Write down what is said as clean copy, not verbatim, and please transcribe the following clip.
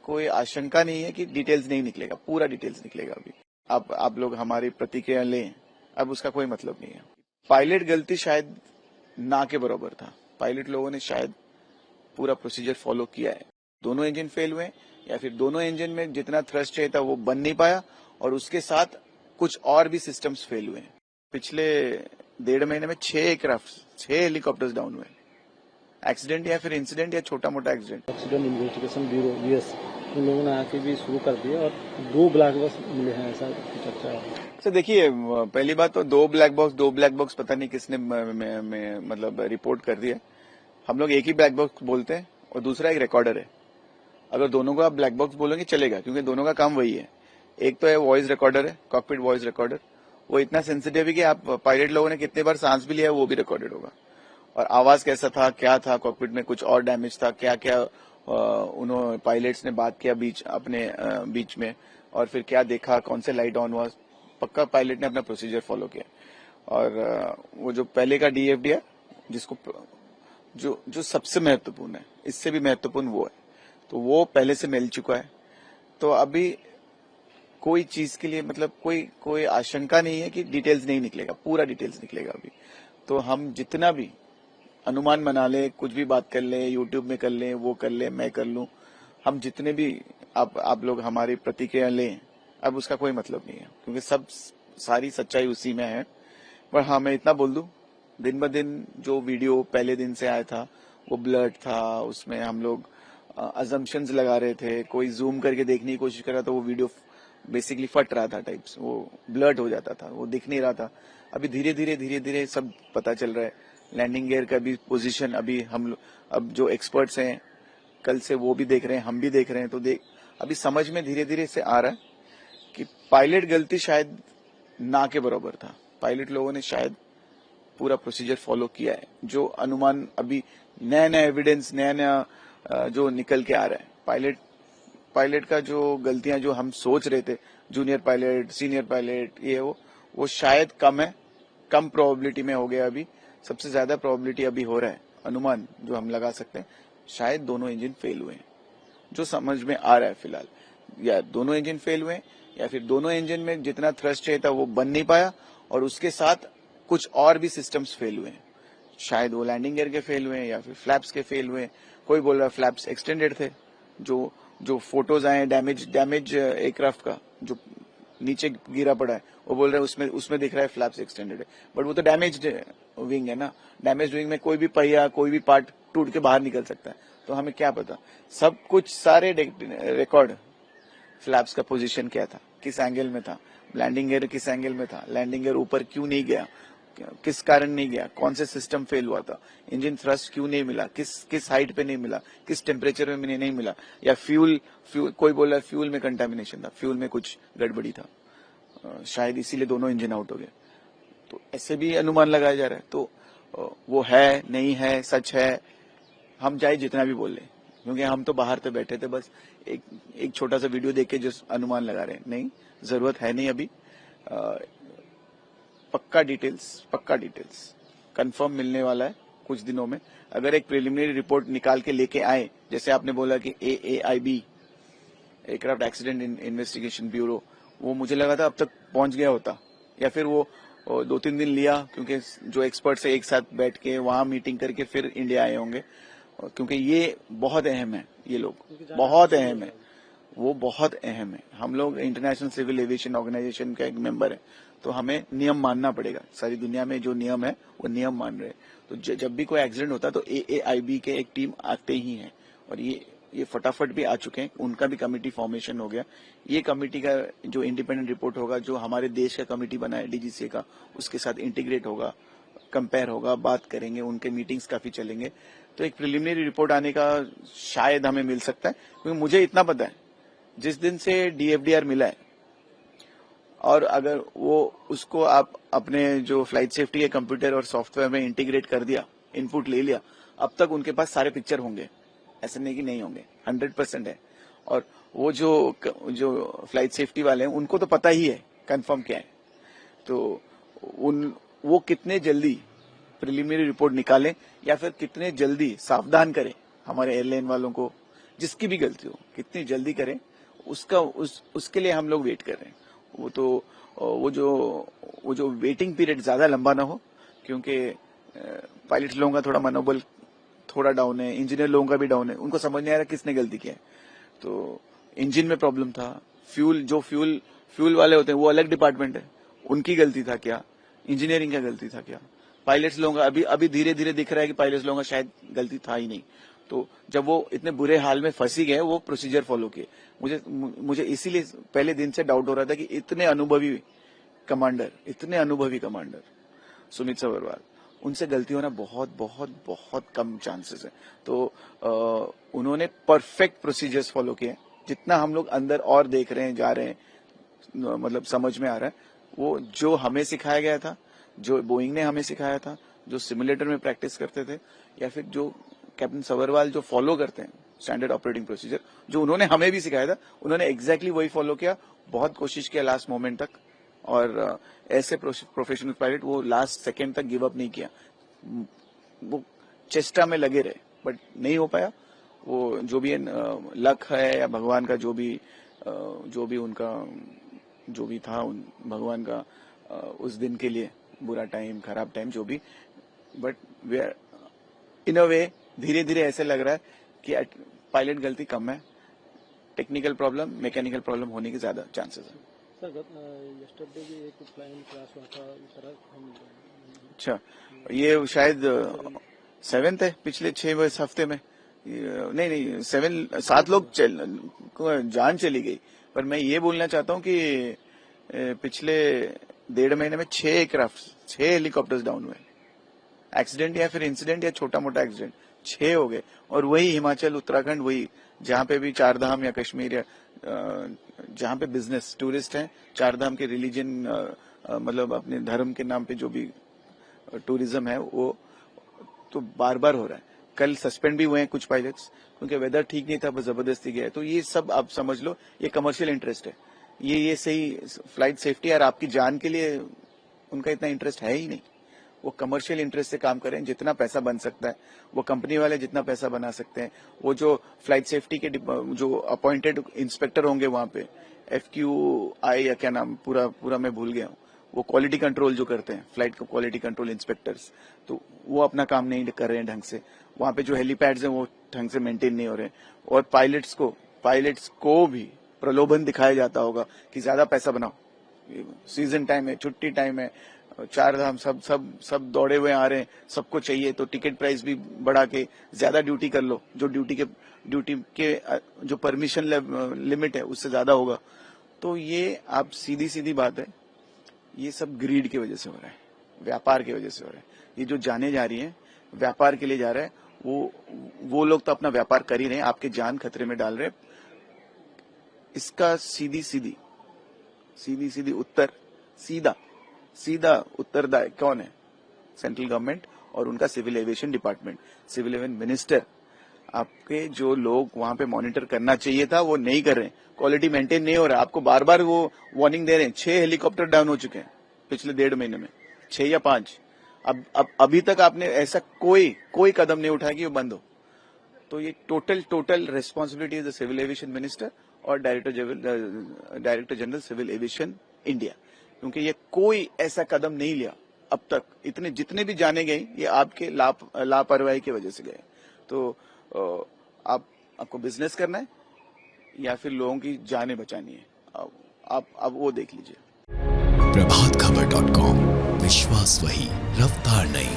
कोई आशंका नहीं है कि डिटेल्स नहीं निकलेगा, पूरा डिटेल्स निकलेगा अभी। आप लोग हमारी प्रतिक्रिया लें, अब उसका कोई मतलब नहीं है। पायलट गलती शायद ना के बराबर था। पायलट लोगों ने शायद पूरा प्रोसीजर फॉलो किया है। दोनों इंजन फेल हुए या फिर दोनों इंजन में जितना थ्रस्ट चाहिए था वो बन नहीं पाया और उसके साथ कुछ और भी सिस्टम्स फेल हुए। पिछले 1.5 महीने में 6 एयरक्राफ्ट 6 हेलीकॉप्टर्स डाउन हुए। एक्सीडेंट या फिर इंसिडेंट या छोटा मोटा accident. Accident investigation bureau US उन लोगों ने आके भी शुरू कर दिया और 2 ब्लैक बॉक्स मिले हैं, ऐसा चर्चा है। सर देखिए, पहली बात तो 2 ब्लैक बॉक्स पता नहीं किसने मतलब रिपोर्ट कर दिया। हम लोग एक ही ब्लैक बॉक्स बोलते हैं और दूसरा एक रिकॉर्डर है। अगर दोनों को आप ब्लैक बॉक्स बोलेंगे चलेगा, क्योंकि दोनों का काम वही है। एक तो है वॉइस रिकॉर्डर है, कॉकपिट वॉइस रिकॉर्डर। वो इतना सेंसिटिव है कि आप पायलट लोगों ने कितने बार सांस भी लिया है वो भी रिकॉर्डेड होगा। और आवाज कैसा था, क्या था, कॉकपिट में कुछ और डैमेज था, क्या क्या उन्होंने पायलट्स ने बात किया बीच में, और फिर क्या देखा, कौन से लाइट ऑन हुआ, पक्का पायलट ने अपना प्रोसीजर फॉलो किया। और वो जो पहले का डीएफडी है, जिसको जो सबसे महत्वपूर्ण है, इससे भी महत्वपूर्ण वो है, तो वो पहले से मिल चुका है। तो अभी कोई चीज के लिए मतलब कोई आशंका नहीं है कि डिटेल्स नहीं निकलेगा, पूरा डिटेल्स निकलेगा अभी। तो हम जितना भी अनुमान बना ले, कुछ भी बात कर ले, यूट्यूब में कर ले, वो कर ले, मैं कर लूं, हम जितने भी आप लोग हमारी प्रतिक्रिया लें, अब उसका कोई मतलब नहीं है, क्योंकि सारी सच्चाई उसी में है। पर हाँ, मैं इतना बोल दूं, दिन ब दिन जो वीडियो पहले दिन से आया था वो ब्लर्ड था। उसमें हम लोग अजम्पशंस लगा रहे थे, कोई जूम करके देखने की कोशिश कर रहा था, वो वीडियो बेसिकली फट रहा था, टाइप्स वो ब्लर्ड हो जाता था, वो दिख नहीं रहा था। अभी धीरे धीरे सब पता चल रहा है। लैंडिंग गियर का भी पोजीशन अभी अब जो एक्सपर्ट्स हैं कल से वो भी देख रहे हैं, हम भी देख रहे हैं, तो अभी समझ में धीरे धीरे से आ रहा है कि पायलट गलती शायद ना के बराबर था। पायलट लोगों ने शायद पूरा प्रोसीजर फॉलो किया है। जो अनुमान अभी नया एविडेंस नया जो निकल के आ रहा है, पायलट का जो गलतियां जो हम सोच रहे थे, जूनियर पायलट, सीनियर पायलट, ये वो शायद कम है, कम प्रोबेबिलिटी में हो गया। अभी सबसे ज्यादा प्रोबेबिलिटी अभी हो रहा है, अनुमान जो हम लगा सकते हैं, शायद दोनों इंजन फेल हुए हैं, जो समझ में आ रहा है फिलहाल। या दोनों इंजन फेल हुए या फिर दोनों इंजन में जितना थ्रस्ट चाहिए था वो बन नहीं पाया और उसके साथ कुछ और भी सिस्टम्स फेल हुए हैं। शायद वो लैंडिंग गियर के फेल हुए या फिर फ्लैप्स के फेल हुए। कोई बोल रहा है फ्लैप्स एक्सटेंडेड थे। जो फोटोज आए डैमेज एयरक्राफ्ट का जो नीचे गिरा पड़ा है, वो बोल रहे हैं उसमें दिख रहा है फ्लैप्स एक्सटेंडेड है, बट वो तो डैमेज्ड विंग है ना। डैमेज्ड विंग में कोई भी पहिया, कोई भी पार्ट टूट के बाहर निकल सकता है, तो हमें क्या पता। सब कुछ सारे रिकॉर्ड, फ्लैप्स का पोजीशन क्या था, किस एंगल में था, लैंडिंग गियर किस एंगल में था, लैंडिंग गियर ऊपर क्यों नहीं गया, किस कारण नहीं गया, कौन से सिस्टम फेल हुआ था, इंजन थ्रस्ट क्यों नहीं मिला, किस हाइट पे नहीं मिला, किस टेम्परेचर में नहीं मिला, या फ्यूल कोई बोल रहा है फ्यूल में कंटामिनेशन था, फ्यूल में कुछ गड़बड़ी था, शायद इसीलिए दोनों इंजन आउट हो गए। तो ऐसे भी अनुमान लगाया जा रहा है। तो वो है नहीं है, सच है, हम चाहे जितना भी बोल लें, क्योंकि हम तो बाहर तो बैठे थे, बस एक छोटा सा वीडियो देख के जो अनुमान लगा रहे हैं, नहीं, जरूरत है नहीं अभी। पक्का डिटेल्स कंफर्म मिलने वाला है कुछ दिनों में। अगर एक प्रिलिमिनरी रिपोर्ट निकाल के लेके आए, जैसे आपने बोला कि AAIB, aircraft accident investigation bureau, वो मुझे लगा था अब तक पहुंच गया होता, या फिर वो 2-3 दिन लिया, क्योंकि जो एक्सपर्ट्स है एक साथ बैठ के वहां मीटिंग करके फिर इंडिया आए होंगे, क्योंकि ये बहुत अहम है, ये लोग बहुत अहम है, वो बहुत अहम है। हम लोग इंटरनेशनल सिविल एविएशन ऑर्गेनाइजेशन का एक मेंबर है, तो हमें नियम मानना पड़ेगा। सारी दुनिया में जो नियम है वो नियम मान रहे हैं। तो जब भी कोई एक्सीडेंट होता है तो AAIB के एक टीम आते ही है, और ये फटाफट भी आ चुके हैं, उनका भी कमेटी फॉर्मेशन हो गया। ये कमेटी का जो इंडिपेंडेंट रिपोर्ट होगा, जो हमारे देश का कमेटी बना है DGCA का, उसके साथ इंटीग्रेट होगा, कंपेयर होगा, बात करेंगे, उनके मीटिंग्स काफी चलेंगे। तो एक प्रिलिमिनरी रिपोर्ट आने का शायद हमें मिल सकता है, क्योंकि मुझे इतना पता है, जिस दिन से DFDR मिला है, और अगर वो उसको आप अपने जो फ्लाइट सेफ्टी के कंप्यूटर और सॉफ्टवेयर में इंटीग्रेट कर दिया, इनपुट ले लिया, अब तक उनके पास सारे पिक्चर होंगे, ऐसे नहीं कि नहीं होंगे, 100% है। और वो जो फ्लाइट सेफ्टी वाले हैं उनको तो पता ही है कंफर्म क्या है। तो वो कितने जल्दी प्रिलिमिनरी रिपोर्ट निकालें या फिर कितने जल्दी सावधान करें हमारे एयरलाइन वालों को, जिसकी भी गलती हो कितनी जल्दी करें, उसके लिए हम लोग वेट कर रहे हैं। वो जो वेटिंग पीरियड ज्यादा लंबा ना हो, क्योंकि पायलट लोगों का थोड़ा मनोबल थोड़ा डाउन है, इंजीनियर लोगों का भी डाउन है, उनको समझ नहीं आ रहा किसने गलती किया है। तो इंजन में प्रॉब्लम था, फ्यूल वाले होते हैं वो अलग डिपार्टमेंट है, उनकी गलती था क्या, इंजीनियरिंग का गलती था क्या, पायलट्स लोगों का अभी धीरे धीरे दिख रहा है कि पायलट्स लोगों का शायद गलती था ही नहीं। तो जब वो इतने बुरे हाल में फंसी गए, वो प्रोसीजर फॉलो किए। मुझे इसीलिए पहले दिन से डाउट हो रहा था कि इतने अनुभवी कमांडर सुमित सभरवाल, उनसे गलती होना बहुत बहुत बहुत कम चांसेस है। तो उन्होंने परफेक्ट प्रोसीजर्स फॉलो किए। जितना हम लोग अंदर और देख रहे हैं, जा रहे हैं, मतलब समझ में आ रहा है, वो जो हमें सिखाया गया था, जो बोइंग ने हमें सिखाया था, जो सिमुलेटर में प्रैक्टिस करते थे, या फिर जो कैप्टन सभरवाल जो फॉलो करते हैं स्टैंडर्ड ऑपरेटिंग प्रोसीजर, जो उन्होंने हमें भी सिखाया था, उन्होंने एग्जैक्टली वही फॉलो किया। बहुत कोशिश किया लास्ट मोमेंट तक, और ऐसे प्रोफेशनल पायलट वो लास्ट सेकेंड तक गिव अप नहीं किया, वो चेष्टा में लगे रहे, बट नहीं हो पाया। वो जो भी लक है या भगवान का जो भी था भगवान का उस दिन के लिए, बुरा टाइम खराब टाइम जो भी, बट वी आर इन अ वे धीरे धीरे ऐसे लग रहा है कि पायलट गलती कम है, टेक्निकल प्रॉब्लम मैकेनिकल प्रॉब्लम होने के ज्यादा चांसेस है। सर यस्टरडे भी एक फ्लाइंग क्रैश हुआ था, इस तरह हम अच्छा, ये शायद 7th है पिछले 6 हफ्ते में। नहीं 7 लोग जान चली गई। पर मैं ये बोलना चाहता हूँ कि पिछले 1.5 महीने में 6 हेलीकॉप्टर्स डाउन हुए, एक्सीडेंट या फिर इंसिडेंट या छोटा मोटा एक्सीडेंट 6 हो गए। और वही हिमाचल उत्तराखंड, वही जहाँ पे भी चारधाम या कश्मीर या जहाँ पे बिजनेस टूरिस्ट हैं, चारधाम के रिलीजन मतलब अपने धर्म के नाम पे जो भी टूरिज्म है, वो तो बार बार हो रहा है। कल सस्पेंड भी हुए हैं कुछ पायलट्स, क्योंकि वेदर ठीक नहीं था, बस जबरदस्ती गए। तो ये सब आप समझ लो, ये कमर्शियल इंटरेस्ट है। ये सही फ्लाइट सेफ्टी और आपकी जान के लिए उनका इतना इंटरेस्ट है ही नहीं। वो कमर्शियल इंटरेस्ट से काम करें, जितना पैसा बन सकता है, वो कंपनी वाले जितना पैसा बना सकते हैं, वो जो फ्लाइट सेफ्टी के जो अपॉइंटेड इंस्पेक्टर होंगे वहां पे, FQI या क्या नाम पूरा मैं भूल गया हूँ, वो क्वालिटी कंट्रोल जो करते हैं, फ्लाइट को क्वालिटी कंट्रोल इंस्पेक्टर्स, तो वो अपना काम नहीं कर रहे हैं ढंग से। वहां पे जो हेलीपैड्स हैं वो ढंग से मेंटेन नहीं हो रहे हैं। और पायलट्स को भी प्रलोभन दिखाया जाता होगा कि ज्यादा पैसा बनाओ, सीजन टाइम है, छुट्टी टाइम है, चारधाम सब दौड़े हुए आ रहे हैं, सबको चाहिए, तो टिकट प्राइस भी बढ़ा के ज्यादा ड्यूटी कर लो, जो ड्यूटी के जो परमिशन लिमिट है उससे ज्यादा होगा। तो ये आप सीधी बात है, ये सब ग्रीड की वजह से हो रहा है, व्यापार की वजह से हो रहा है। ये जो जाने जा रही है व्यापार के लिए जा रहा है, वो लोग तो अपना व्यापार कर ही रहे हैं, आपके जान खतरे में डाल रहे हैं। इसका सीधी उत्तर, सीधा उत्तरदायी कौन है? सेंट्रल गवर्नमेंट और उनका civil aviation department, civil aviation minister. आपके जो लोग वहां पे मॉनिटर करना चाहिए था वो नहीं कर रहे हैं, क्वालिटी मेंटेन नहीं हो रहा है। आपको बार बार वो वार्निंग दे रहे हैं। 6 हेलीकॉप्टर डाउन हो चुके हैं पिछले 1.5 महीने में, 6 या 5। अब अभी तक आपने ऐसा कोई कदम नहीं उठाया कि वो बंद हो। तो ये total responsibility is the civil aviation minister और director general civil aviation India, क्योंकि ये कोई ऐसा कदम नहीं लिया अब तक। इतने जितने भी जाने गए, ये आपके लापरवाही की वजह से गए। तो आपको बिजनेस करना है या फिर लोगों की जानें बचानी है, आप वो देख लीजिए। प्रभातखबर.com, विश्वास वही, रफ्तार नहीं।